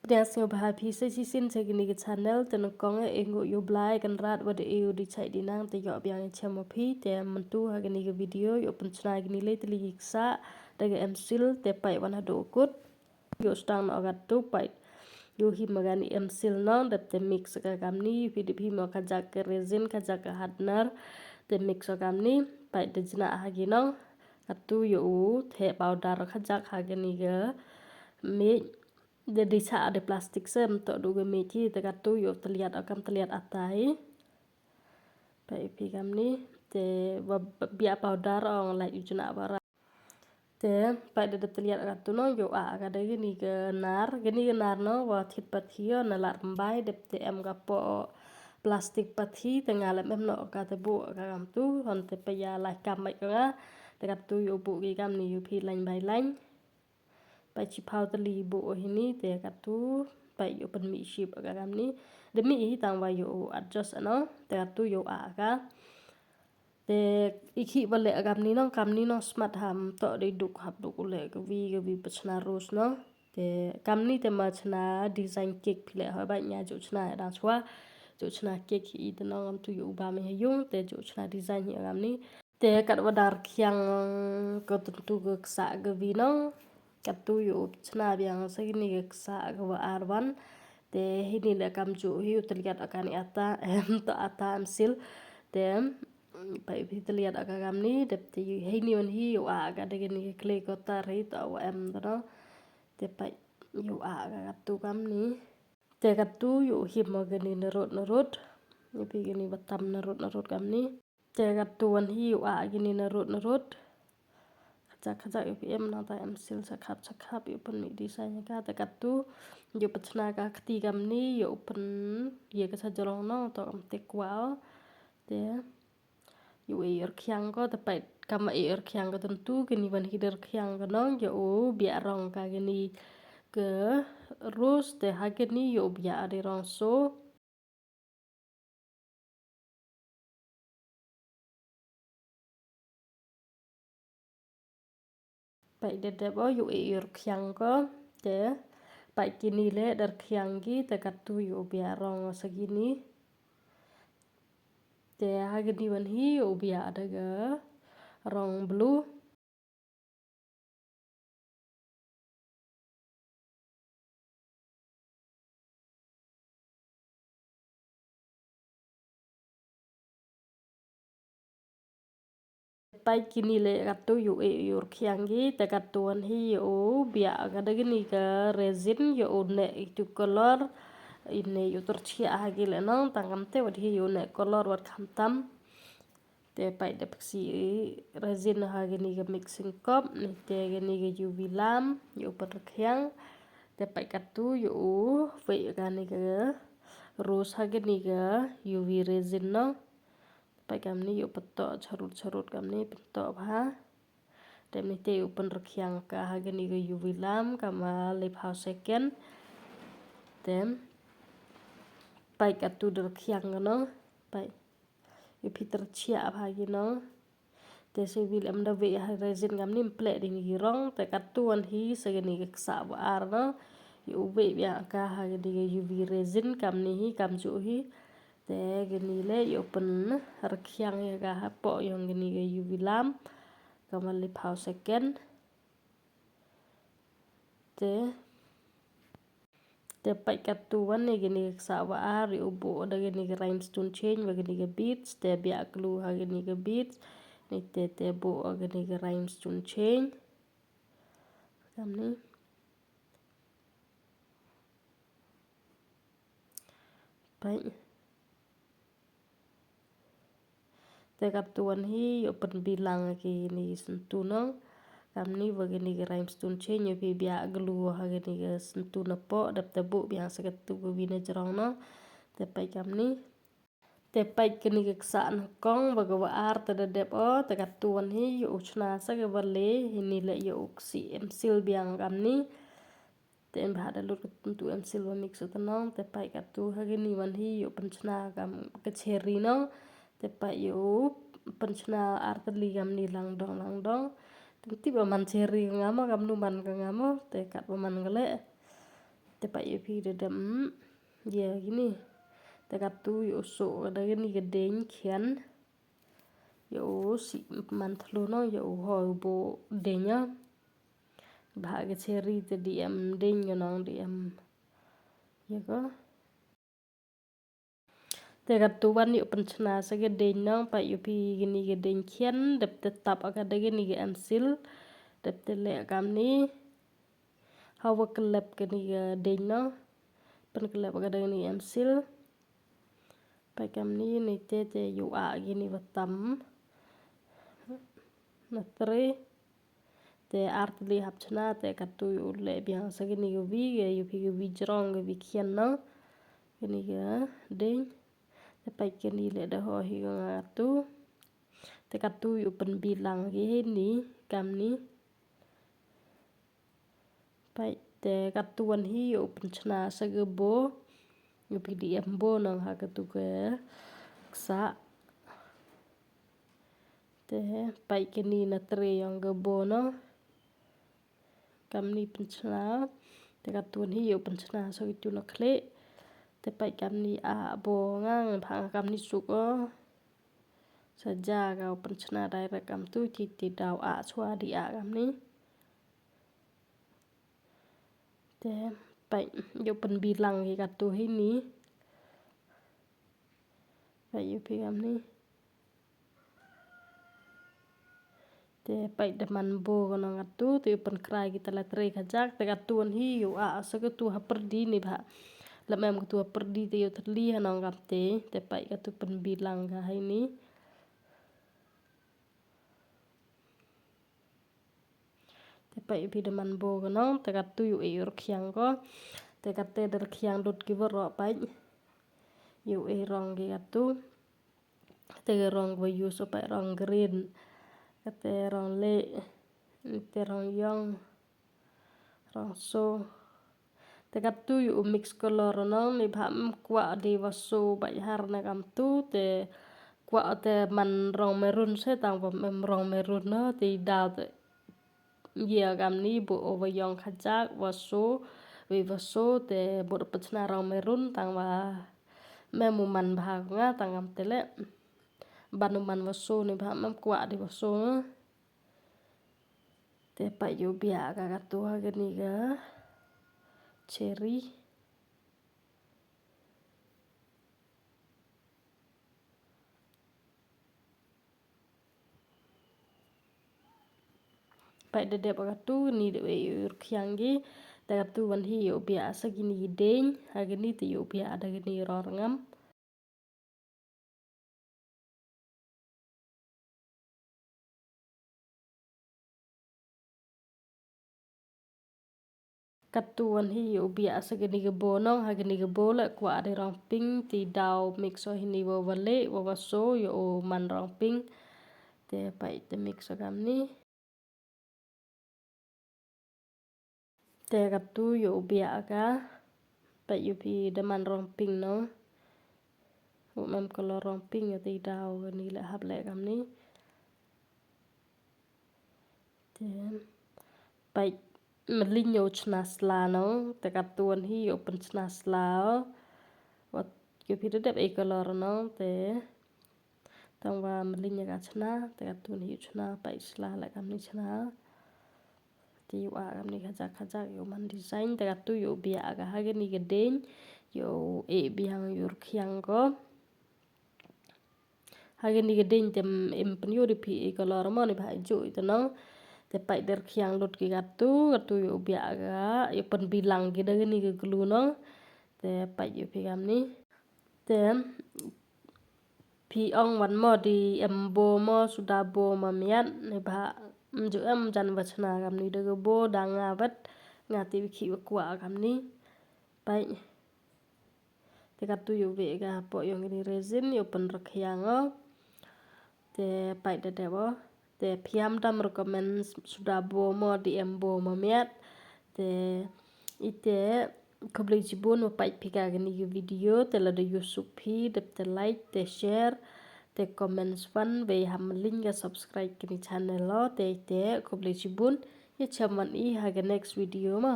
Pniasnyo bahapi sisin segini ke channel tenukong engo yo blai kan rat wade eu di chai dinang te yo biang chamopi te mentu hagani ke video yo penchna gini le teli giksa daga emsil te pai wana do kut yo stang no gatu pai yo hi magani emsil no dat te mix ka gamni vidip hi mo kajak ke resin kajak ke hadnar te mix ka gamni pai de jina hagi no atu yo te powder kajak hagani ke me jadi sa ada plastik sem to duga meci tegatu yo terlihat akan terlihat atai pai pigam ni te bia powder ong lai ujuna bara te pai de terlihat atu no yo kada gini ke nar no wa thit pathio na lar mbai de te em gapo plastik pathi tengalem em no ka te bu ka gam tu hon te pe ya lai kam mai ka tegatu yo bu gi gam ni yo pi lain bai lain pai chi pau tali bu hini te katu pai yo pen mi ship aga gam ni de mi hi tang wa yo adjust ano te katu yo aga te ikhi bale agam ni no kam ni no smart ham to de duk hap duk le ke vi pachna ros no te kam ni te ma chna design cake phile ha ba nya jo chna da chwa jo chna cake hi te no am tu yo ba me yung te jo chna design hi agam ni te kat wadar kyang ko tu ke sa ge vi no katu yo chna biang segini ke sa ke wa arwan te hini le kam ju hi terlihat akan ata to ata amsil te pai bi terlihat akan kam ni de te hini on hi yo aga de gini kle ko tar hi to wa em to te pai yo aga katu kam ni te katu yo hi mo gini nerut ni pi gini batam nerut kam ni te katu on hi yo aga gini nerut kacak yo pm na ta emsil sakap yo pen mi desain ka ta katu yo pechna ka kti gam ni yo pen ye ka sa jorong no to am te kwal te yo er kyang ko te pai kama er kyang ko tentu gini ban hider kyang ko no yo bia rong ka gini ke rus te hageni yo bia ade rong so pai de bo yo er kyang ko te pai kini le dar kyang gi te katu yo bia rong segini te hageni wan hi yo bia daga rong blue pai kini le katu yo yor kyang gi te katuan hi yo bia kada gini ke resin yo ne itu color ini yo tercia hagi le no tangam te wad hi yo ne color wat khamtam te pai de psi resin hagi ni ke mixing cup ni te gini ke UV lamp yo per kyang te pai katu yo ve ga ni ke rose hagi ni ke UV resin no pai kam ni yo peto charut kam ni peto bha tem ni te open rekyang ka hagani ke UV lamp kama lip house second tem pai katu rekyang no pai yo peter chia bha no te se vil am da ve resin kam ni ple ding girong te katu an hi segani ke sa wa ar no yo ve ya ka hagani ke UV resin kam ni hi kam ju hi te gini le yo pen rekyang ya ga hapo yung gini ke UV lamp kama lip house second te pai katu wan ne gini sa wa ar yo bo da gini ke rhinestone chain wa gini ke beads te bia glue ha gini ke beads ni te bo gini ke rhinestone chain kam ni pai te katuan hi yo pen bilang ki ni sentu no kam ni wa gini ke rhinestone chain yo pi bia glue ha gini ke sentu na po dap te bu bia sa katu ko vina jorong no te pai kam ni te pai kini ke sa na kong wa ga wa ar te de o te katuan hi yo chna sa ke wale hini le yo si emsil biang kam ni te em bha da lut tu emsil wa mix ta no te pai katu ha gini wan hi yo penchna kam ke cherry no te pai yo penchna arteli gam ni lang dong ti ba man cherry ngamo gam nu man ka ngamo te kat ba man gale Tepat yo pi dedem ya gini tekatu yo so ada gini gedeng kian yo si mantlo no yo ho bo denya bahag ceri tadi deng yo nong di ya ko tekatuan yo pencena sa gedeng nong pa yo pi gini gedeng kian dep tetap agak ada gini sil dep tele kamni hawa kelep gini gedeng no pen kelep agak ada gini sil pa kamni ni te yo a gini batam natri te art li hap chana te katu yo le biang sa gini govi yo pi govi jrong govi kian no gini ga deng te pai kini le da ho hi ngatu te katu yo pen bilang gi ni kam ni pai te katuan hi yo pen chana sa gebo yo pi di embo nang ha katu ke sa te pai kini na tre yang gebo no kam ni pen chana te katuan hi yo pen chana so itu na kle te pai kam ni a bo ngang phang kam ni suk o saja ga pen chana direct kam tu ti daw a chwa di a kam ni te pai yo pen bilang hi katu hi ni pai yo pi kam ni te pai deman bo kono ngatu te pen krai kita la tre kajak te katuan hi yo a sa tu ha perdi ni ba la mem tu perdi te yo terli hanong kap te pai katu pen bilang ga hai ni te pai pi deman bo kono te katu yo e yor kyang ko te kate der kyang dot ki ro pai yo e rong gi katu te rong bo yu so pai rong green kate rong le te rong yong rong so te katu yo mix color no ni bham kwa di waso bai har na kam tu te kwa te man rong merun se tang bo mem rong merun no te daw te ya kam ni bo over yong khajak waso we waso te bo pechna rong merun tang wa memu man bhag nga tang am tele banuman waso ni bham kwa di waso no te pa yo bia ka katu ha gani ga cherry pai de de katu ni de ur kyang gi te katu wan hi yo bia sa gini deng ha gani te yo bia ada gini ror ngam katuan hi yo bia sa gini ge bonong ha gini ge bola kwa de rong ping ti daw mix so hini wo wale wo waso yo man rong ping te pai te mix so kam ni te katu yo bia ka pai yo pi de man rong ping no wo mem color rong ping yo ti daw ni le hap le kam ni te pai melin yo chna sla no te katuan hi yo pen chna sla wat yo pi de e color no te tang wa melin ya chna te katuan hi chna pai sla la kam ni chna te yo a kam ni khajak khajak yo man design te katu yo bia ga ha ni gedeng yo e biang yor kyang ko ha ni gedeng tem em pen yo pi e color mo ni ba jo itu no te pai der kyang lot ki katu yo bia ga yo pen bilang gi da ni ge glu no te pai yo pi kam ni te pi ong wan mo di embo mo sudah bo ma miat ne ba jo jan wachna kam ni de bo dang awat ngati ki kwa kam ni pai te katu yo ve ga po yo ni resin yo pen rekyang o te pai de bo te piam dam recommend sudah bo mo di embo ma miat te ite koblai jibun mo pai pika gani video te la de yusuf pi de te like te share te comments fan ve ham link ga subscribe kini channel lo te koblai jibun ye chaman i ha ga next video ma